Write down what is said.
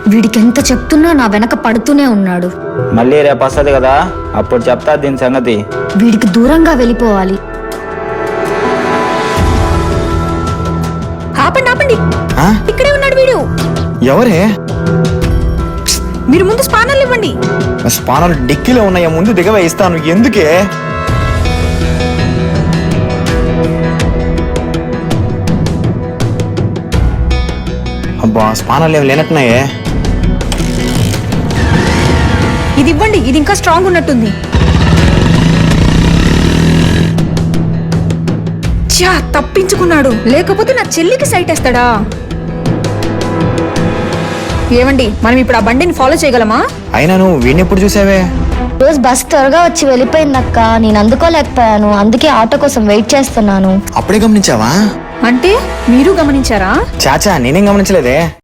వీడికి ఎంత చెప్తున్నా నా వెనక పడుతూనే ఉన్నాడు. మళ్ళీ రేపు వస్తుంది కదా, అప్పుడు చెప్తా దీని సంగతి. వీడికి దూరంగా వెళ్ళిపోవాలి. ఆపండి ఆపండి, ఆ? ఇక్కడే ఉన్నాడు వీడు. ఎవరే? మీరు ముందు స్పానర్లు ఇవ్వండి. స్పానర్ డిక్కీలో ఉన్నాయా? ముందు దిగవే, ఇస్తాను. ఎందుకే? అబ్బా, స్పానర్లు ఏమి లేనట్టున్నాయే. ఇది ఇవ్వండి, ఇది ఇంకా స్ట్రాంగ్ ఉన్నట్టుంది. చా, తప్పించుకున్నాడు. లేకపోతే నా చెల్లికి సైట్ వేస్తాడా? ఏమండి, మనం ఇప్పుడు ఆ బండిని ఫాలో చేయగలమా? అయినా నువ్వు వీడిని ఎప్పుడు చూసావే? రోజు బస్ త్వరగా వచ్చి వెళ్ళిపోయిందక్క, నేను అందుకోలేకపోయాను. అందుకే ఆటో కోసం వెయిట్ చేస్తున్నాను. అప్పుడే గమనించావా? అంటే మీరు గమనించారా? చాచా, నేనేం గమనించలేదే.